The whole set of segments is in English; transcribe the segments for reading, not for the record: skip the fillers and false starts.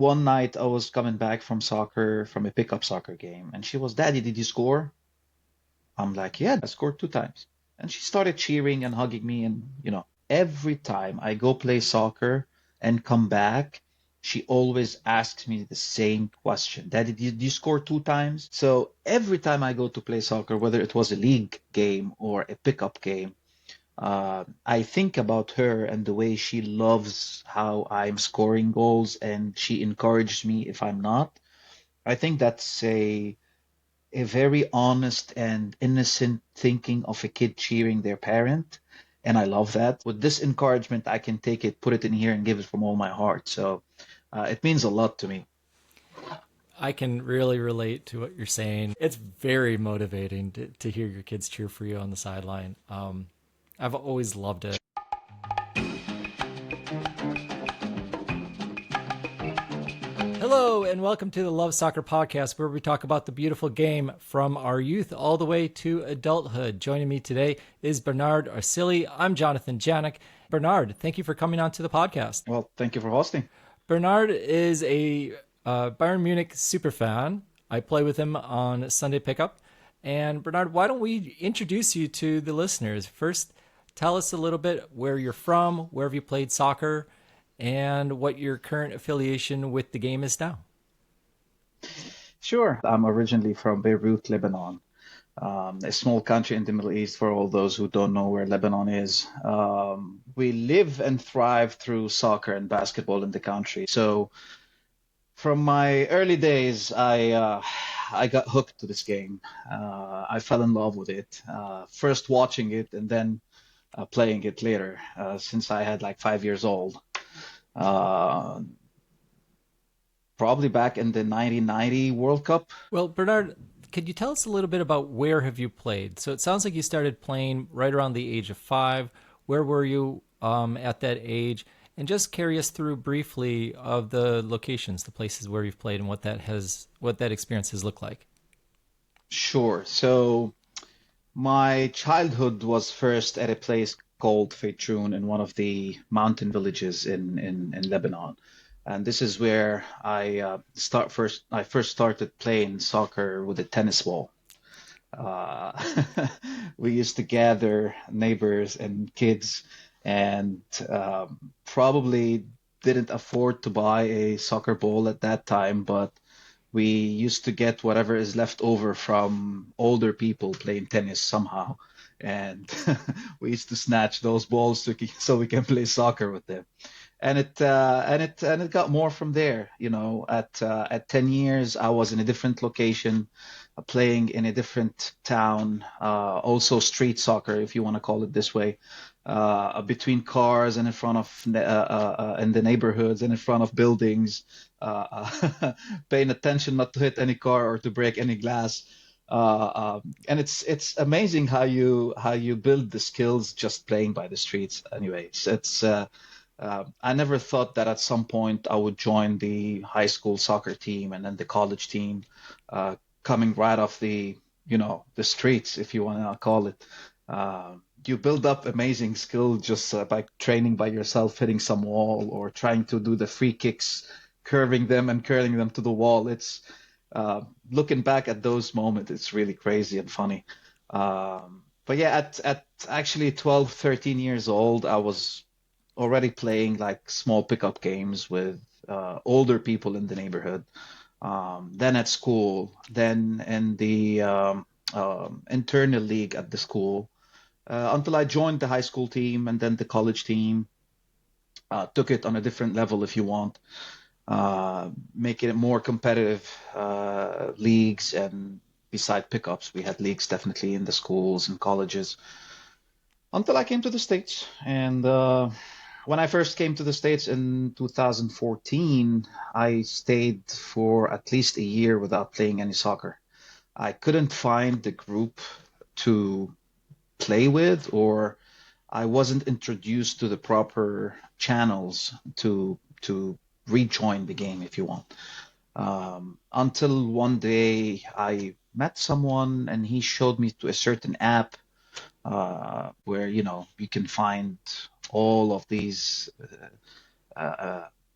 one night I was coming back from soccer, from a pickup soccer game, and she was, Daddy, did you score? I'm like, yeah, I scored 2 times. And she started cheering and hugging me. And, every time I go play soccer and come back, she always asks me the same question. Daddy, did you score 2 times? So every time I go to play soccer, whether it was a league game or a pickup game, I think about her and the way she loves how I'm scoring goals and she encourages me if I'm not. I think that's a very honest and innocent thinking of a kid cheering their parent. And I love that. With this encouragement, I can take it, put it in here, and give it from all my heart. So it means a lot to me. I can really relate to what you're saying. It's very motivating to hear your kids cheer for you on the sideline. I've always loved it. Hello, and welcome to the Love Soccer Podcast, where we talk about the beautiful game from our youth all the way to adulthood. Joining me today is Bernard Assily. I'm Jonathan Janik. Bernard, thank you for coming on to the podcast. Well, thank you for hosting. Bernard is a Bayern Munich superfan. I play with him on Sunday Pickup. And Bernard, why don't we introduce you to the listeners? First, tell us a little bit where you're from, where have you played soccer, and what your current affiliation with the game is now. Sure. I'm originally from Beirut, Lebanon, a small country in the Middle East for all those who don't know where Lebanon is. We live and thrive through soccer and basketball in the country. So from my early days, I got hooked to this game. I fell in love with it. First watching it and then playing it later, since I had like 5 years old. Uh, Probably back in the 1990 World Cup. Well, Bernard, could you tell us a little bit about where have you played? So it sounds like you started playing right around the age of 5. Where were you at that age? And just carry us through briefly of the locations, the places where you've played, and what that experience has looked like. Sure. So my childhood was first at a place called Feitrun in one of the mountain villages in Lebanon. And this is where I first started playing soccer with a tennis ball. Uh, we used to gather neighbors and kids and probably didn't afford to buy a soccer ball at that time, but we used to get whatever is left over from older people playing tennis somehow. And we used to snatch those balls so we can play soccer with them. And it got more from there. At 10 years, I was in a different location, playing in a different town, also street soccer, if you want to call it this way, between cars and in front of in the neighborhoods and in front of buildings, paying attention not to hit any car or to break any glass. And it's amazing how you build the skills just playing by the streets. Anyways, I never thought that at some point I would join the high school soccer team and then the college team, uh, coming right off the streets, if you want to call it. You build up amazing skill just by training by yourself, hitting some wall or trying to do the free kicks, curving them and curling them to the wall. It's looking back at those moments, it's really crazy and funny. But yeah, at actually 12, 13 years old, I was already playing like small pickup games with older people in the neighborhood. Then at school, then in the internal league at the school, until I joined the high school team and then the college team. Took it on a different level, if you want, making it more competitive leagues. And beside pickups, we had leagues definitely in the schools and colleges until I came to the States. And when I first came to the States in 2014, I stayed for at least a year without playing any soccer. I couldn't find the group to play with, or I wasn't introduced to the proper channels to rejoin the game, if you want. Until one day I met someone and he showed me to a certain app where you can find all of these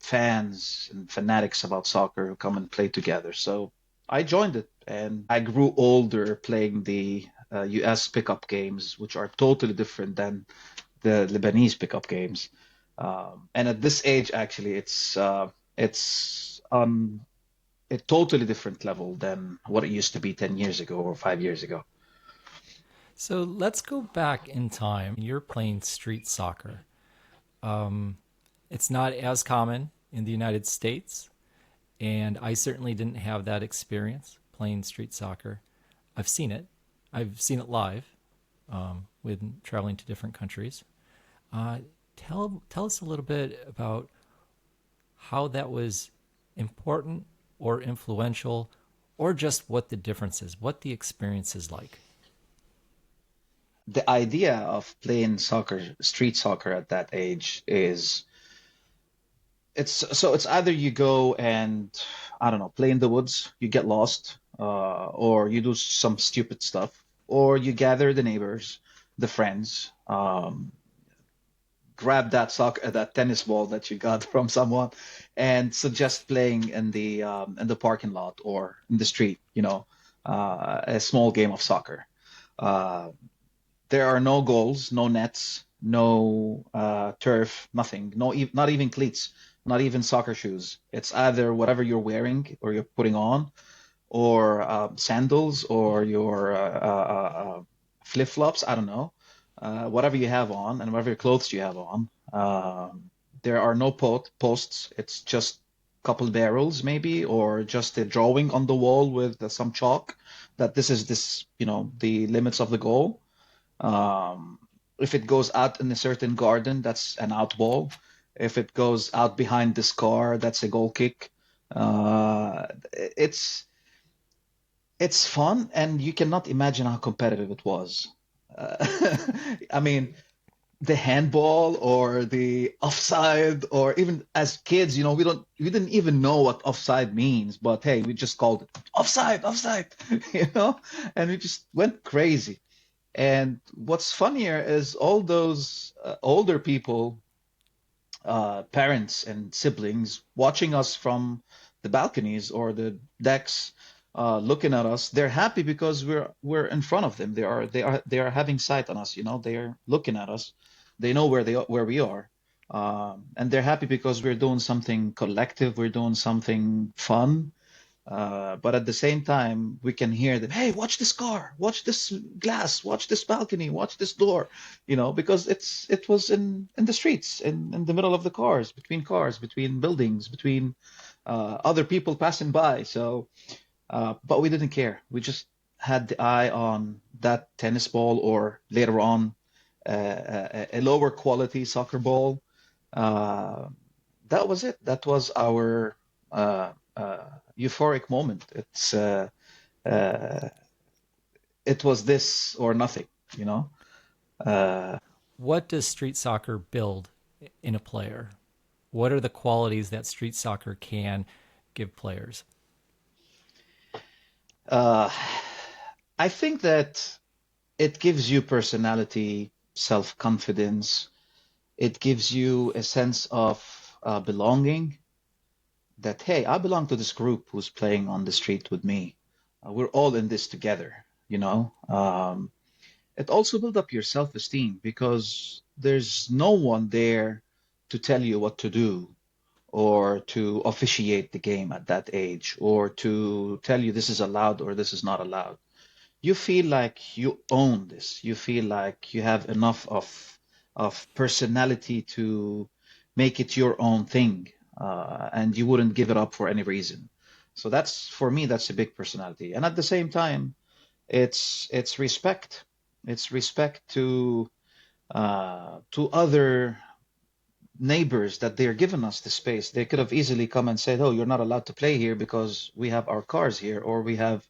fans and fanatics about soccer who come and play together. So I joined it, and I grew older playing the US pickup games, which are totally different than the Lebanese pickup games. And at this age, actually, it's on a totally different level than what it used to be 10 years ago or 5 years ago. So let's go back in time. You're playing street soccer. It's not as common in the United States, and I certainly didn't have that experience playing street soccer. I've seen it. I've seen it live with traveling to different countries. Uh, tell us a little bit about how that was important or influential, or just what the difference is, what the experience is like. The idea of playing soccer, street soccer at that age is it's either you go and I don't know, play in the woods, you get lost, or you do some stupid stuff, or you gather the neighbors, the friends, grab that that tennis ball that you got from someone, and suggest playing in the parking lot or in the street, a small game of soccer. Uh, there are no goals, no nets, no turf, nothing, not even cleats, not even soccer shoes. It's either whatever you're wearing or you're putting on, or sandals, or your flip-flops. I don't know, whatever you have on and whatever clothes you have on. There are no posts. It's just a couple barrels maybe, or just a drawing on the wall with some chalk that this is this, the limits of the goal. If it goes out in a certain garden, that's an out ball. If it goes out behind this car, that's a goal kick. It's fun, and you cannot imagine how competitive it was. Uh, I mean, the handball or the offside, or even as kids, we didn't even know what offside means, but hey, we just called it offside, offside, and we just went crazy. And what's funnier is all those older people, parents and siblings watching us from the balconies or the decks, looking at us. They're happy because we're in front of them. They are having sight on us. They are looking at us. They know where we are, and they're happy because we're doing something collective. We're doing something fun. But at the same time, we can hear them, hey, watch this car, watch this glass, watch this balcony, watch this door, because it was in the streets, in the middle of the cars, between buildings, between other people passing by. So, but we didn't care. We just had the eye on that tennis ball, or later on, a lower quality soccer ball. Uh, that was it. That was our euphoric moment. Uh, it was this or nothing, you know. Uh, What does street soccer build in a player? What are the qualities that street soccer can give players? uh, I think that it gives you personality, self-confidence. It gives you a sense of belonging. That hey, I belong to this group who's playing on the street with me. We're all in this together, you know. It also builds up your self-esteem because there's no one there to tell you what to do, or to officiate the game at that age, or to tell you this is allowed or this is not allowed. You feel like you own this. You feel like you have enough of personality to make it your own thing, and you wouldn't give it up for any reason. So that's for me, that's a big personality. And at the same time, it's respect. It's respect to other neighbors, that they're giving us the space. They could have easily come and said, "Oh, you're not allowed to play here because we have our cars here, or we have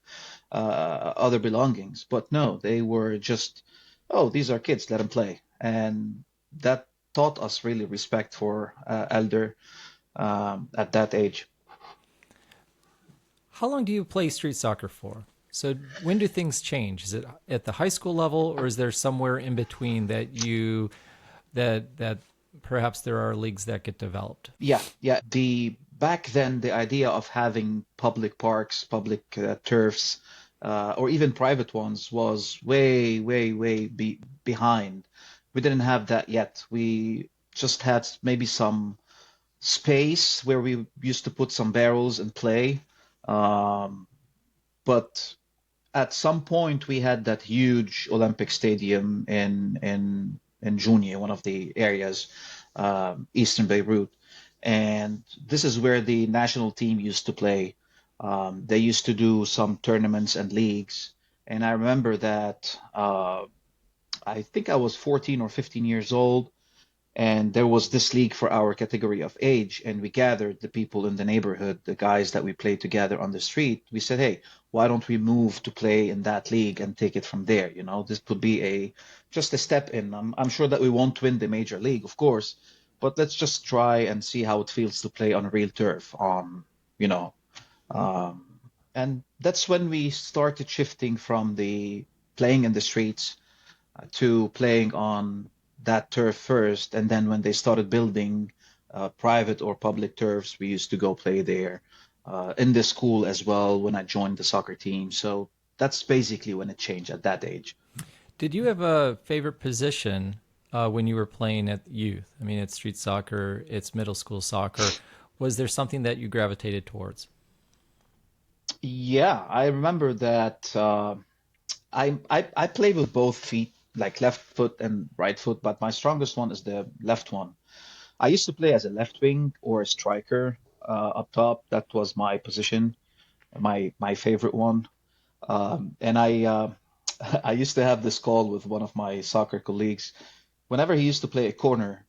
other belongings." But no, they were just, "Oh, these are kids, let them play," and that taught us really respect for elder at that age. How long do you play street soccer for? So when do things change? Is it at the high school level, or is there somewhere in between that perhaps there are leagues that get developed. Yeah, yeah. The back then, the idea of having public parks, public turfs, or even private ones was way, way, way behind. We didn't have that yet. We just had maybe some space where we used to put some barrels and play. Um, but at some point, we had that huge Olympic stadium in Jounieh, one of the areas, Eastern Beirut, and this is where the national team used to play. They used to do some tournaments and leagues, and I remember that I think I was 14 or 15 years old, and there was this league for our category of age, and we gathered the people in the neighborhood, the guys that we played together on the street. We said, hey, why don't we move to play in that league and take it from there? You know, this could be a just a step in. I'm sure that we won't win the major league, of course, but let's just try and see how it feels to play on real turf, you know, um, and that's when we started shifting from the playing in the streets to playing on that turf first, and then when they started building private or public turfs, we used to go play there in the school as well when I joined the soccer team. So that's basically when it changed at that age. Did you have a favorite position when you were playing at youth? I mean, it's street soccer, it's middle school soccer. Was there something that you gravitated towards? Yeah, I remember that I play with both feet, like left foot and right foot, but my strongest one is the left one. I used to play as a left wing or a striker up top. That was my position, my favorite one. And I used to have this call with one of my soccer colleagues. Whenever he used to play a corner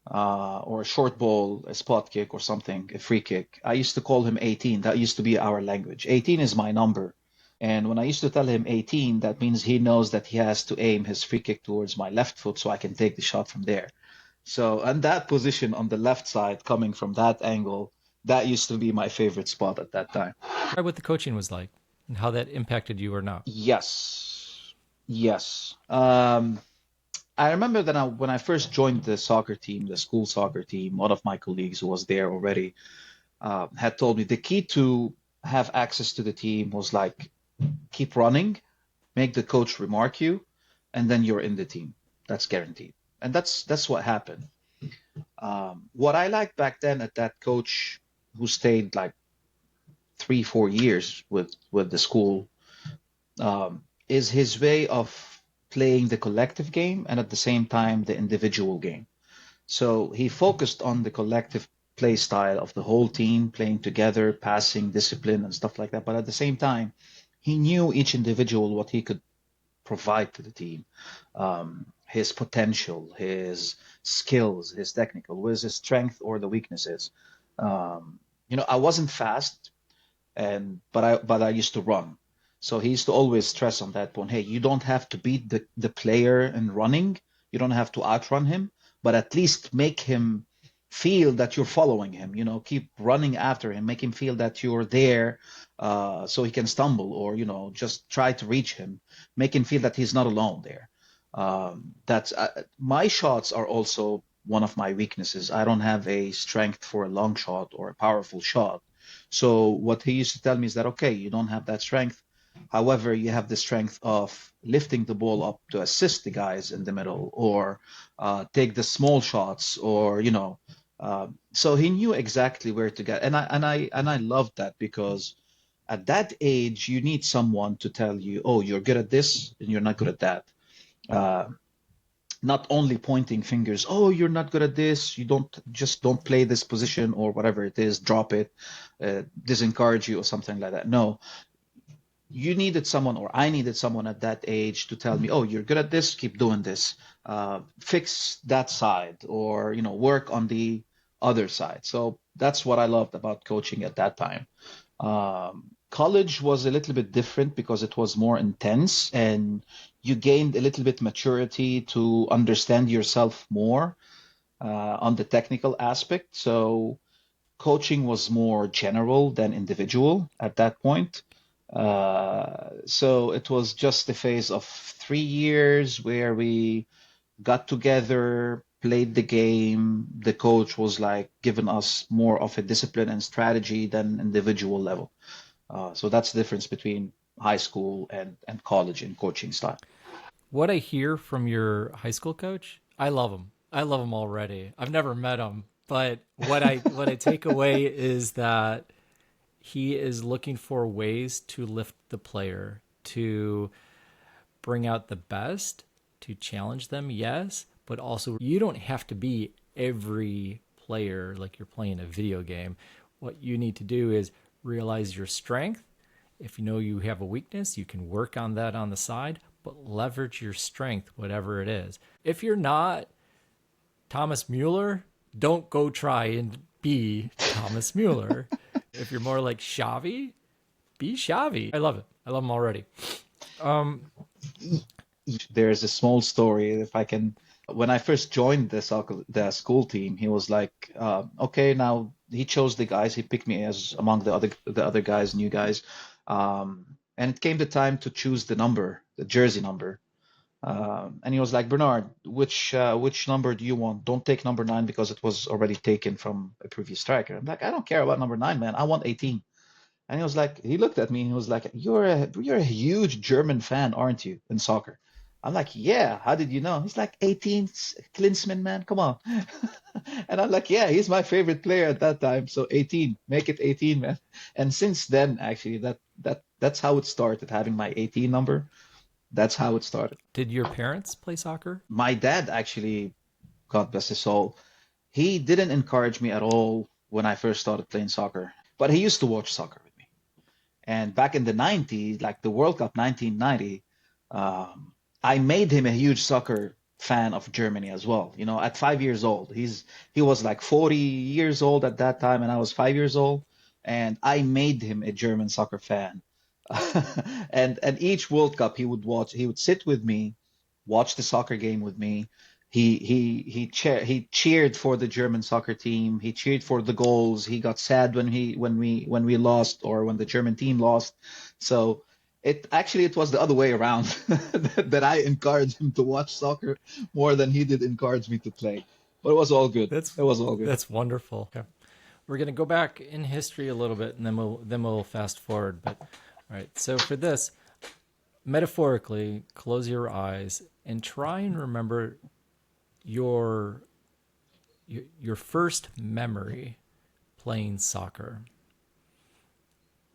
or a short ball, a spot kick or something, a free kick, I used to call him 18. That used to be our language. 18 is my number. And when I used to tell him 18, that means he knows that he has to aim his free kick towards my left foot so I can take the shot from there. So, and that position on the left side, coming from that angle, that used to be my favorite spot at that time. What the coaching was like and how that impacted you or not? Yes, yes. I remember that when I first joined the soccer team, the school soccer team, one of my colleagues who was there already had told me the key to have access to the team was like keep running, make the coach remark you, and then you're in the team. That's guaranteed. And that's what happened. What I liked back then at that coach who stayed like 3, 4 years with the school is his way of playing the collective game and at the same time the individual game. So he focused on the collective play style of the whole team playing together, passing, discipline, and stuff like that. But at the same time, he knew each individual what he could provide to the team, his potential, his skills, his technical, was his strength or the weaknesses. I wasn't fast, but I used to run. So he used to always stress on that point. Hey, you don't have to beat the player in running. You don't have to outrun him, but at least make him feel that you're following him. Keep running after him, make him feel that you're there, so he can stumble, or just try to reach him, make him feel that he's not alone there. That's My shots are also one of my weaknesses. I don't have a strength for a long shot or a powerful shot. So what he used to tell me is that, okay, you don't have that strength. However, you have the strength of lifting the ball up to assist the guys in the middle, or take the small shots, or so he knew exactly where to get, and I loved that because at that age you need someone to tell you, oh, you're good at this and you're not good at that. Uh, Not only pointing fingers, oh, you're not good at this, you don't play this position or whatever it is, drop it, disencourage you or something like that. No, you needed someone, or I needed someone at that age to tell me, oh, you're good at this, keep doing this, fix that side, or work on the other side. So that's what I loved about coaching at that time. College was a little bit different because it was more intense, and you gained a little bit maturity to understand yourself more on the technical aspect. So coaching was more general than individual at that point. So it was just a phase of 3 years where we got together, played the game. The coach was like giving us more of a discipline and strategy than individual level. So that's the difference between high school and college in coaching style. What I hear from your high school coach, I love him. I love him already. I've never met him, but what I take away is that he is looking for ways to lift the player, to bring out the best, to challenge them, yes, but also you don't have to be every player like you're playing a video game. What you need to do is realize your strength. If you know you have a weakness, you can work on that on the side, but leverage your strength, whatever it is. If you're not Thomas Mueller, don't go try and be Thomas Mueller. If you're more like Xavi, be Xavi. I love it. I love him already. Um, There's a small story, if I can. When I first joined the school team, he was like, "Okay, now he chose the guys. He picked me as among the other guys, new guys, and it came the time to choose the number, the jersey number. And he was like, Bernard, which number do you want? Don't take number 9 because it was already taken from a previous striker." I'm like, "I don't care about number 9, man. I want 18." And he was like, he looked at me and he was like, "You're a huge German fan, aren't you, in soccer?" I'm like, "Yeah, how did you know?" He's like, 18, Klinsmann, man, come on. And I'm like, "Yeah, he's my favorite player at that time. So 18, make it 18, man." And since then, actually, that's how it started, having my 18 number. That's how it started. did your parents play soccer? My dad actually, God bless his soul, he didn't encourage me at all when I first started playing soccer, but he used to watch soccer with me. And back in the 90s, like the World Cup 1990, I made him a huge soccer fan of Germany as well. You know, at 5 years old, he was like 40 years old at that time, and I was 5 years old, and I made him a German soccer fan. And each World Cup he would watch, he would sit with me, watch the soccer game with me. He cheered for the German soccer team. He cheered for the goals. He got sad when we lost or when the German team lost. So it was the other way around that I encouraged him to watch soccer more than he did encourage me to play. But it was all good. That's It was all good. that's wonderful. Okay. We're gonna go back in history a little bit, and then we'll fast forward. But all right. So for this, metaphorically, close your eyes and try and remember your your first memory playing soccer.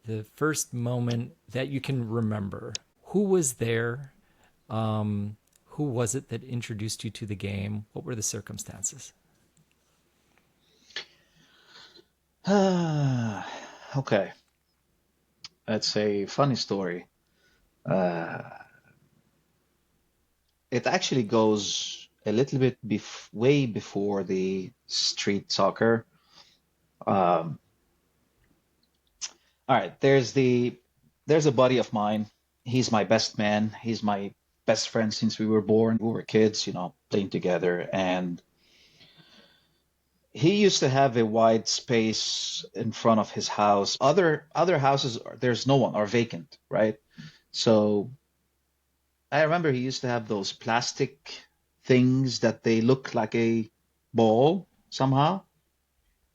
The first moment that you can remember. Who was there? Who was it that introduced you to the game? What were the circumstances? Okay, that's a funny story. Uh, it actually goes a little bit way before the street soccer. Um, all right, there's a buddy of mine. He's my best man. He's my best friend since we were born. We were kids, playing together. And he used to have a wide space in front of his house. Other houses, there's no one, are vacant, right? So I remember he used to have those plastic things that they look like a ball somehow,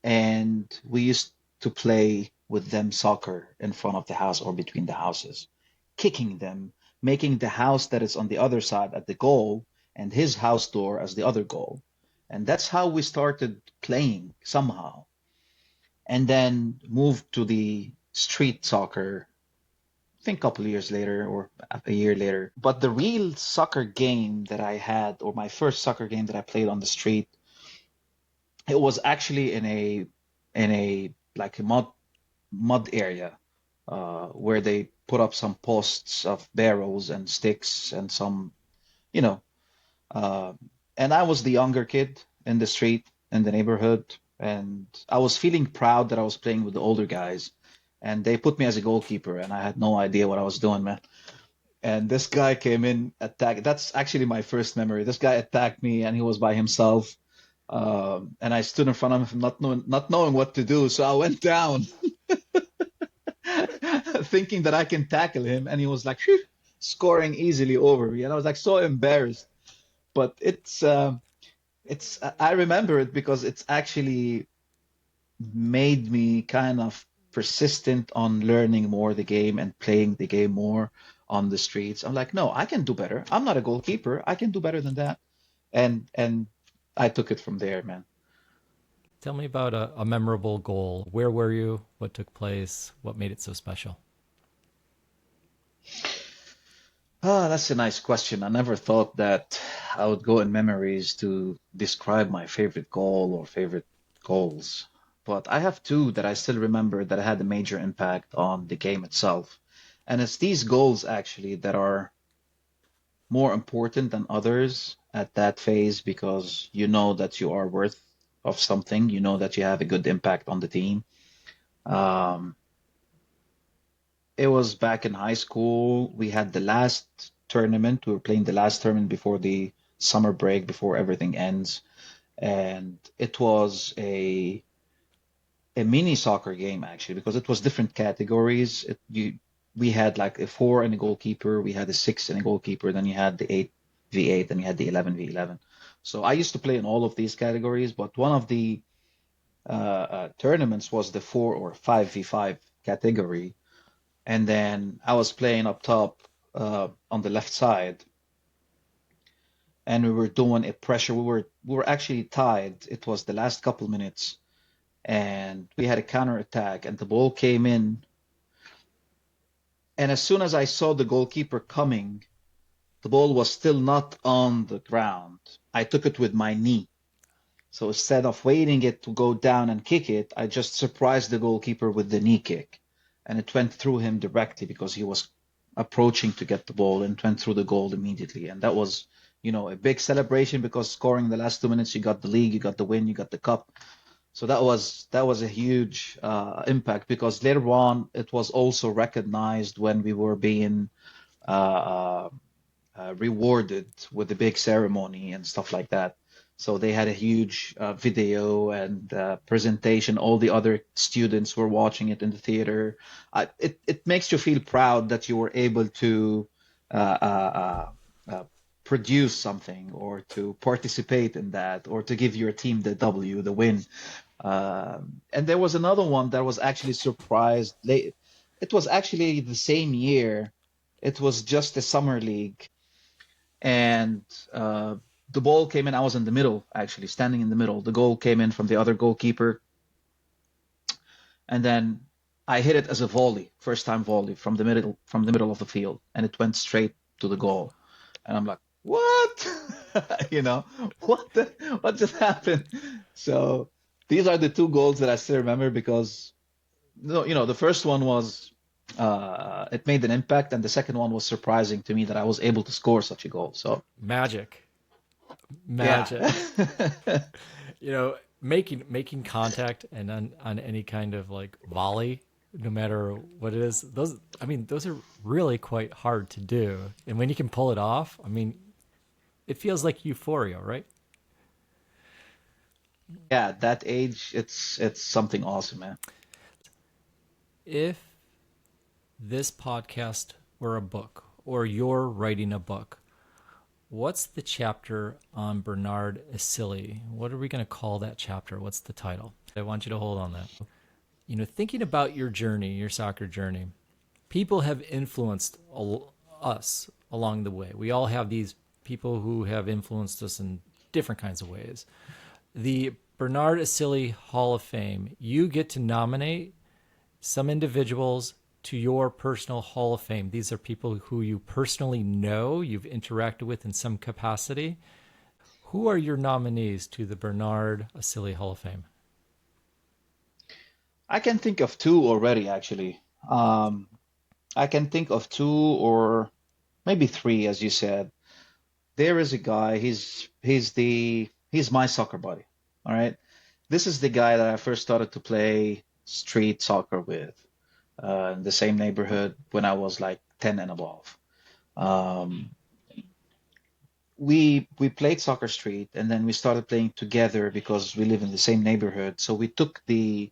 and we used to play with them soccer in front of the house or between the houses, kicking them, making the house that is on the other side at the goal and his house door as the other goal. And that's how we started playing somehow. And then moved to the street soccer, I think a couple of years later or a year later. But the real soccer game that I had, or my first soccer game that I played on the street, it was actually in a like a mud area, where they put up some posts of barrels and sticks and some, you know, uh, and I was the younger kid in the street in the neighborhood, and I was feeling proud that I was playing with the older guys, and they put me as a goalkeeper, and I had no idea what I was doing, man. And this guy came in, attack. That's actually my first memory. This guy attacked me, and he was by himself. And I stood in front of him, not knowing what to do. So I went down, thinking that I can tackle him, and he was like "Phew," scoring easily over me, and I was like so embarrassed. But I remember it because it's actually made me kind of persistent on learning more the game and playing the game more on the streets. I'm like, no, I can do better. I'm not a goalkeeper. I can do better than that. And I took it from there, man. Tell me about a memorable goal. Where were you? What took place? What made it so special? Ah, that's a nice question. I never thought that I would go in memories to describe my favorite goal or favorite goals. But I have two that I still remember that had a major impact on the game itself. And it's these goals actually that are more important than others at that phase because you know that you are worth of something, you know that you have a good impact on the team. Um, it was back in high school. We had the last tournament. We were playing the last tournament before the summer break, before everything ends. And it was a mini soccer game actually because it was different categories. We had like a four and a goalkeeper, we had a six and a goalkeeper, then you had the 8v8, and you had the 11v11. So I used to play in all of these categories, but one of the tournaments was the 4 or 5v5 category, and then I was playing up top on the left side, and we were doing a pressure. We were actually tied. It was the last couple minutes, and we had a counter attack, and the ball came in. And as soon as I saw the goalkeeper coming, the ball was still not on the ground. I took it with my knee. So instead of waiting it to go down and kick it, I just surprised the goalkeeper with the knee kick. And it went through him directly because he was approaching to get the ball and went through the goal immediately. And that was, a big celebration because scoring the last 2 minutes, you got the league, you got the win, you got the cup. So that was a huge impact because later on it was also recognized when we were being uh, rewarded with the big ceremony and stuff like that. So they had a huge video and presentation. All the other students were watching it in the theater. It makes you feel proud that you were able to produce something or to participate in that or to give your team the W, the win. And there was another one that was actually surprised. It was actually the same year. It was just a summer league, and the ball came in. I was in the middle, actually, standing in the middle. The goal came in from the other goalkeeper, and then I hit it as a volley, first time volley from the middle of the field, and it went straight to the goal. And I'm like, what? You know, what just happened? So these are the two goals that I still remember because the first one was it made an impact, and the second one was surprising to me that I was able to score such a goal. So Magic. yeah. Magic. Making contact and on any kind of like volley, no matter what it is, those are really quite hard to do. And when you can pull it off, it feels like euphoria, right? Yeah, at that age, it's something awesome, man. If this podcast were a book or you're writing a book, what's the chapter on Bernard Assily? What are we going to call that chapter? What's the title? I want you to hold on that. Thinking about your journey, your soccer journey, people have influenced us along the way. We all have these people who have influenced us in different kinds of ways. The Bernard Assily Hall of Fame, you get to nominate some individuals to your personal Hall of Fame. These are people who you personally know, you've interacted with in some capacity. Who are your nominees to the Bernard Assily Hall of Fame? I can think of two already, actually. Um, I can think of two or maybe three, as you said. There is a guy. He's my soccer buddy. All right. This is the guy that I first started to play street soccer with in the same neighborhood when I was like 10 and above. Um, we played soccer street, and then we started playing together because we live in the same neighborhood. So we took the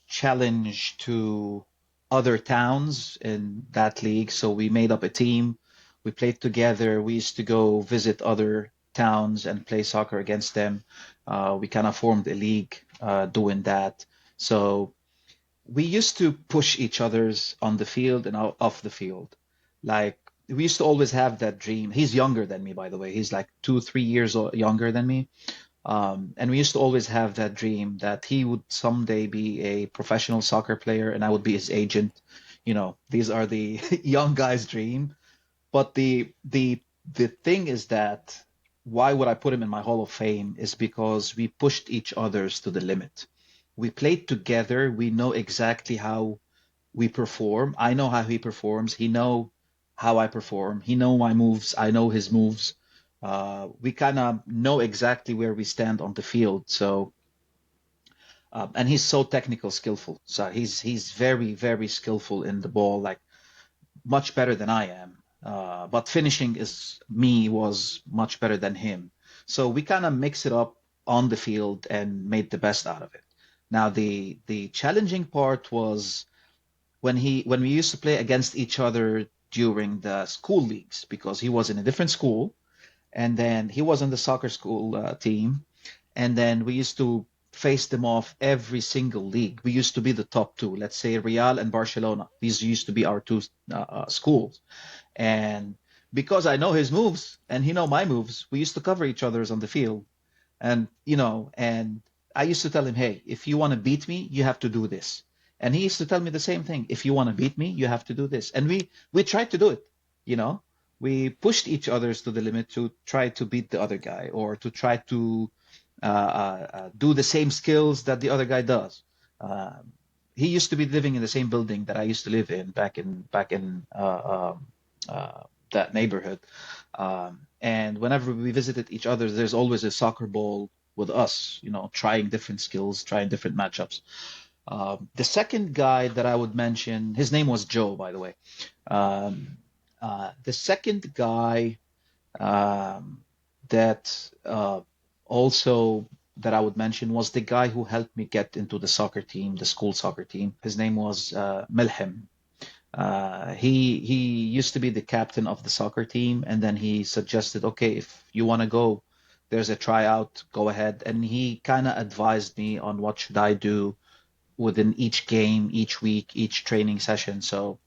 challenge to other towns in that league. So we made up a team. We played together. We used to go visit other towns and play soccer against them. We kind of formed a league doing that. So we used to push each other's on the field and off the field. Like we used to always have that dream. He's younger than me, by the way. He's like 2, 3 years younger than me. And we used to always have that dream that he would someday be a professional soccer player and I would be his agent. These are the young guy's dream. But the thing is that why would I put him in my Hall of Fame is because we pushed each other's to the limit. We played together. We know exactly how we perform. I know how he performs. He know how I perform. He know my moves. I know his moves. We kind of know exactly where we stand on the field. So, and he's so technical, skillful. So he's very, very skillful in the ball, like much better than I am. But finishing is me was much better than him. So we kind of mix it up on the field and made the best out of it. Now the challenging part was when we used to play against each other during the school leagues because he was in a different school and then he was on the soccer school team and then we used to face them off every single league. We used to be the top two, let's say Real and Barcelona. These used to be our two schools. And because I know his moves and he know my moves, we used to cover each other's on the field. And I used to tell him, hey, if you want to beat me, you have to do this. And he used to tell me the same thing. If you want to beat me, you have to do this. And we tried to do it, you know. We pushed each others to the limit to try to beat the other guy or to try to do the same skills that the other guy does. Uh, he used to be living in the same building that I used to live in back in that neighborhood. And whenever we visited each other, there's always a soccer ball with us, trying different skills, trying different matchups. The second guy that I would mention, his name was Joe, by the way. The second guy that also that I would mention was the guy who helped me get into the soccer team, the school soccer team. His name was Melhem. He used to be the captain of the soccer team, and then he suggested, okay, if you want to go, there's a tryout, go ahead. And he kind of advised me on what should I do within each game, each week, each training session. So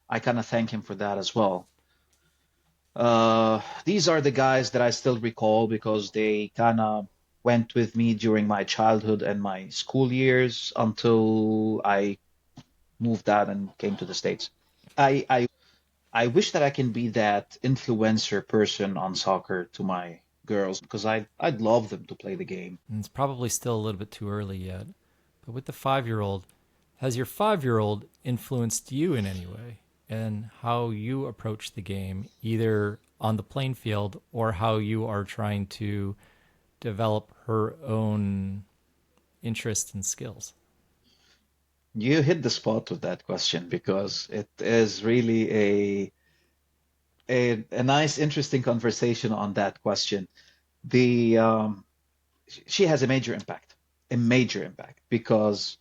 I kind of thank him for that as well. These are the guys that I still recall because they kind of went with me during my childhood and my school years until I moved out and came to the States. I wish that I can be that influencer person on soccer to my girls because I'd love them to play the game. And it's probably still a little bit too early yet. But with the 5-year-old, has your 5-year-old influenced you in any way and how you approach the game, either on the playing field or how you are trying to develop her own interests and skills? You hit the spot with that question because it is really a nice, interesting conversation on that question. The She has a major impact because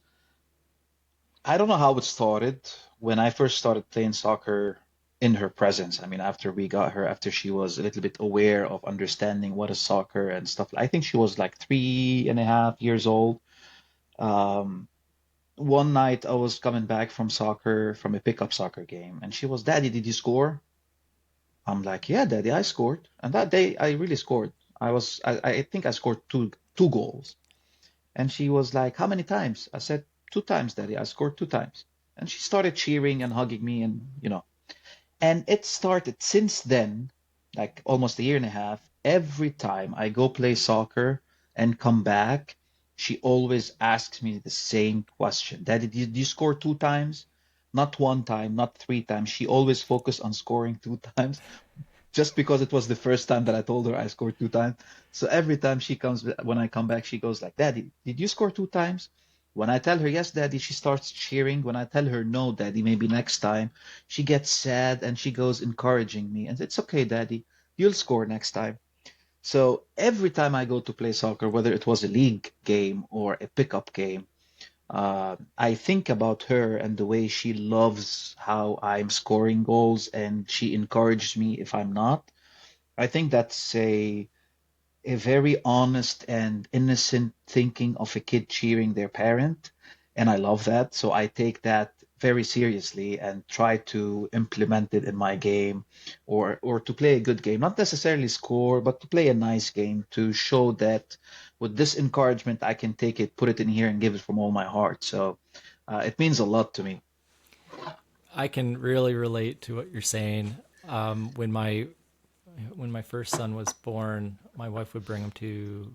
I don't know how it started when I first started playing soccer in her presence. I mean, after we got her, after she was a little bit aware of understanding what is soccer and stuff. I think she was like 3.5 years old. Um, One night I was coming back from soccer, from a pickup soccer game, and she was, Daddy, did you score? I'm like, yeah, Daddy, I scored. And that day I really scored. I think I scored two goals. And she was like, how many times? I said, two times, Daddy. I scored two times. And she started cheering and hugging me and it started since then, like almost a year and a half. Every time I go play soccer and come back, she always asks me the same question. Daddy, did you score two times? Not one time, not three times. She always focused on scoring two times just because it was the first time that I told her I scored two times. So every time when I come back, she goes like, Daddy, did you score two times? When I tell her, yes, Daddy, she starts cheering. When I tell her, no, Daddy, maybe next time, she gets sad and she goes encouraging me. And it's okay, Daddy, you'll score next time. So every time I go to play soccer, whether it was a league game or a pickup game, I think about her and the way she loves how I'm scoring goals and she encourages me if I'm not. I think that's a very honest and innocent thinking of a kid cheering their parent. And I love that. So I take that very seriously and try to implement it in my game, or to play a good game, not necessarily score, but to play a nice game to show that with this encouragement, I can take it, put it in here and give it from all my heart. So it means a lot to me. I can really relate to what you're saying. When my first son was born, my wife would bring him to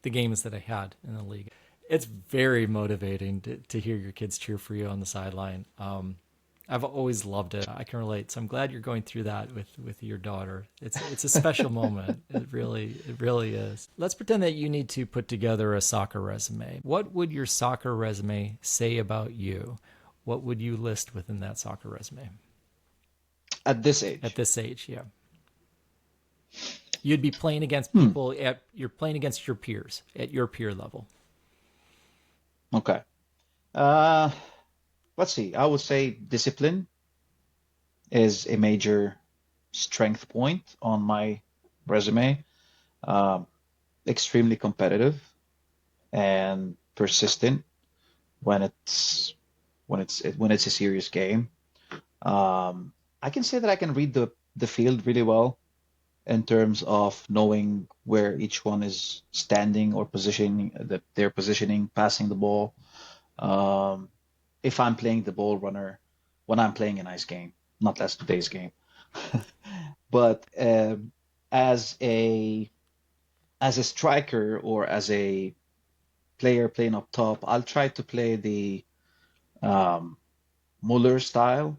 the games that I had in the league. It's very motivating to hear your kids cheer for you on the sideline. I've always loved it. I can relate. So I'm glad you're going through that with your daughter. It's a special moment. It really is. Let's pretend that you need to put together a soccer resume. What would your soccer resume say about you? What would you list within that soccer resume At this at age. this age? Yeah. You'd be playing against Hmm. people at you're playing against your peers at your peer level. Okay. Uh, let's see. I would say discipline is a major strength point on my resume. Um, Extremely competitive and persistent when it's a serious game. Um, I can say that I can read the field really well in terms of knowing where each one is standing or positioning their positioning, passing the ball. Um, if I'm playing the ball runner when I'm playing a nice game, not last today's game. But as a as a striker or as a player playing up top, I'll try to play the um, Muller style,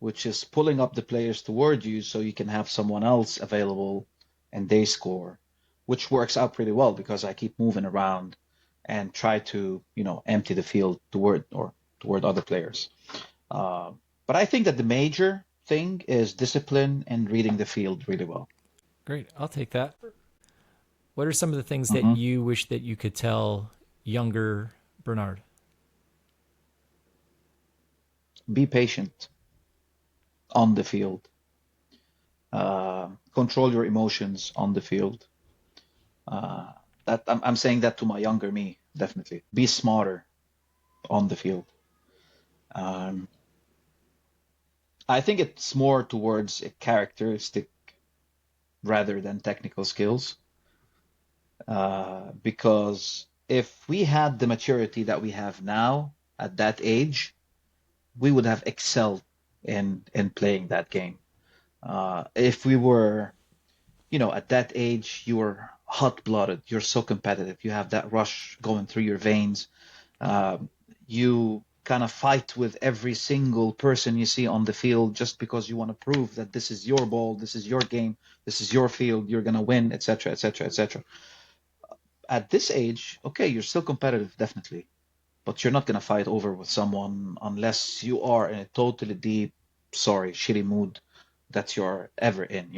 which is pulling up the players toward you so you can have someone else available and they score, which works out pretty well because I keep moving around and try to, empty the field toward other players. Uh, but I think that the major thing is discipline and reading the field really well. Great. I'll take that. What are some of the things that Hmm. you wish that you could tell younger Bernard? Be patient on the field. Control your emotions on the field. Uh, that I'm saying that to my younger me, definitely. Be smarter on the field. Um, I think it's more towards a characteristic rather than technical skills. Because if we had the maturity that we have now at that age, we would have excelled in playing that game. If we were, at that age, you were hot-blooded, you're so competitive, you have that rush going through your veins. Um, you kind of fight with every single person you see on the field just because you want to prove that this is your ball, this is your game, this is your field, you're gonna win, etc., etc., etc. At this age, okay, you're still competitive, definitely, but you're not gonna fight over with someone unless you are in a totally deep, sorry, shitty mood that you're ever in,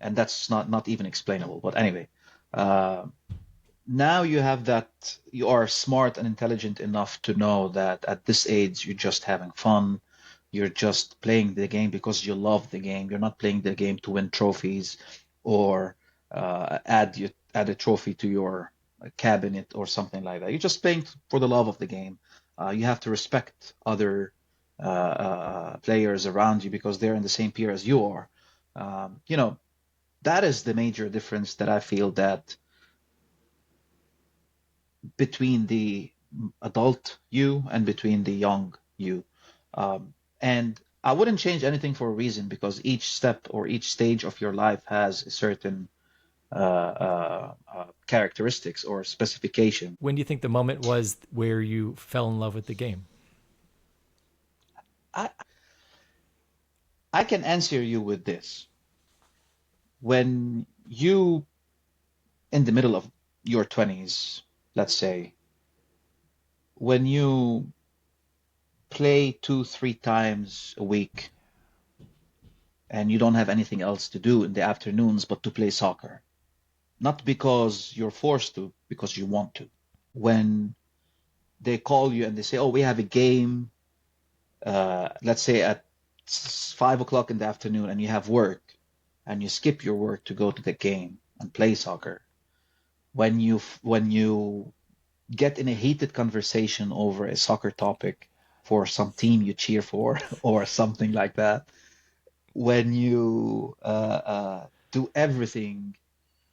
and that's not even explainable. But anyway, uh, now you have that you are smart and intelligent enough to know that at this age you're just having fun. You're just playing the game because you love the game. You're not playing the game to win trophies or add a trophy to your cabinet or something like that. You're just playing for the love of the game. You have to respect other players around you because they're in the same peer as you are. That is the major difference that I feel that between the adult you and between the young you. And I wouldn't change anything for a reason because each step or each stage of your life has a certain characteristics or specification. When do you think the moment was where you fell in love with the game? I, I can answer you with this. When you, in the middle of your 20s, let's say, when you play 2, 3 times a week and you don't have anything else to do in the afternoons but to play soccer, not because you're forced to, because you want to. When they call you and they say, "Oh, we have a game," let's say at 5 o'clock in the afternoon, and you have work, and you skip your work to go to the game. and play soccer, when you get in a heated conversation over a soccer topic for some team you cheer for or something like that, when you do everything,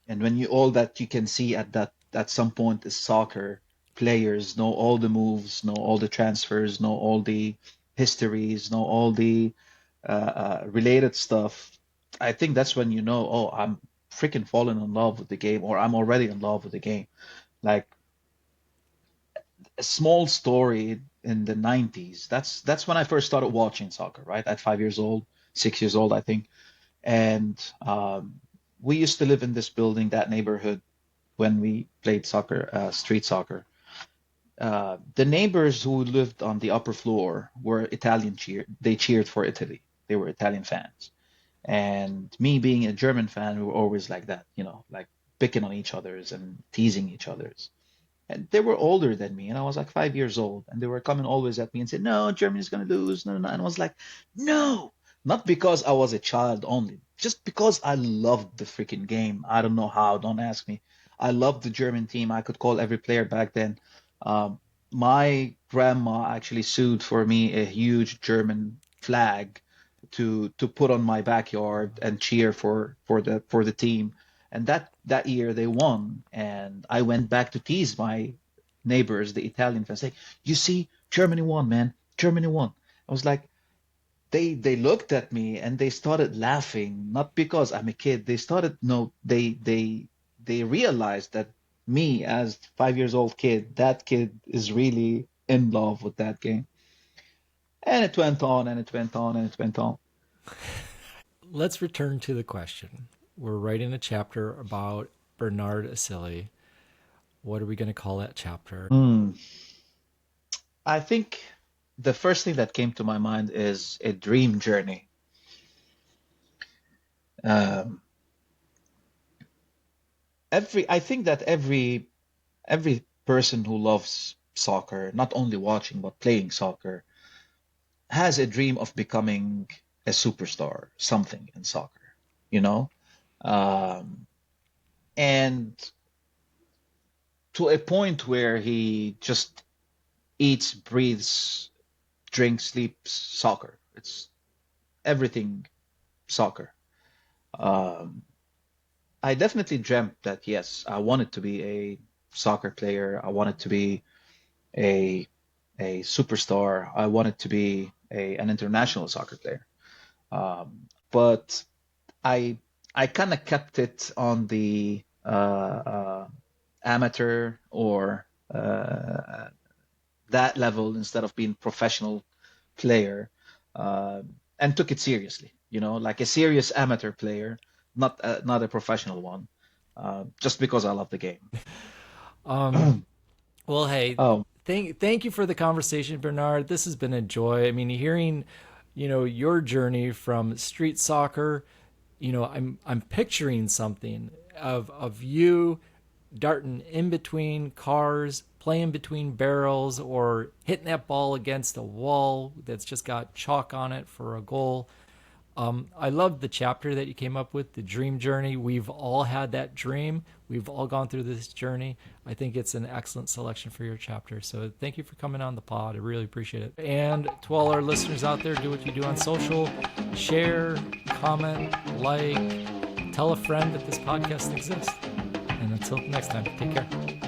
and when you all that you can see at some point is soccer, players know all the moves, know all the transfers, know all the histories, know all the related stuff. I think that's when you know, oh, I'm freaking falling in love with the game, or I'm already in love with the game. Like a small story in the 90s. That's when I first started watching soccer, right? At 5 years old, 6 years old, I think. And we used to live in this building, that neighborhood, when we played soccer, street soccer. The neighbors who lived on the upper floor were Italian cheer. They cheered for Italy. They were Italian fans. And me being a German fan, we were always like that, like picking on each other's and teasing each other's. And they were older than me, and I was like 5 years old, and they were coming always at me and said, "No, Germany's gonna lose, no, no, no." And I was like, "No," not because I was a child only, just because I loved the freaking game. I don't know how, don't ask me. I loved the German team. I could call every player back then. Um, my grandma actually sued for me a huge German flag to put on my backyard and cheer for the team. And that year they won, and I went back to tease my neighbors, the Italian fans, say, "You see, Germany won, man. Germany won." I was like, they looked at me and they started laughing, not because I'm a kid. They started no, they realized that me as 5 years old kid, that kid is really in love with that game. And it went on and it went on and it went on. Let's return to the question. We're writing a chapter about Bernard Assily. What are we going to call that chapter? Hmm. I think the first thing that came to my mind is a dream journey. Um, I think that every person who loves soccer, not only watching but playing soccer, has a dream of becoming a superstar, something in soccer, you know? Um, and to a point where he just eats, breathes, drinks, sleeps soccer. It's everything soccer. Um, I definitely dreamt that, yes, I wanted to be a soccer player. I wanted to be a a superstar. I wanted to be an international soccer player. But I I kind of kept it on the amateur or that level instead of being professional player, and took it seriously. Like a serious amateur player, not a professional one, just because I love the game. Um, well, hey, Oh, thank you for the conversation, Bernard. This has been a joy. I mean, hearing, your journey from street soccer, I'm picturing something of you darting in between cars, playing between barrels, or hitting that ball against a wall that's just got chalk on it for a goal. I love the chapter that you came up with, the dream journey. We've all had that dream. We've all gone through this journey. I think it's an excellent selection for your chapter. So thank you for coming on the pod. I really appreciate it. And to all our listeners out there, do what you do on social: share, comment, like, tell a friend that this podcast exists. And until next time, take care.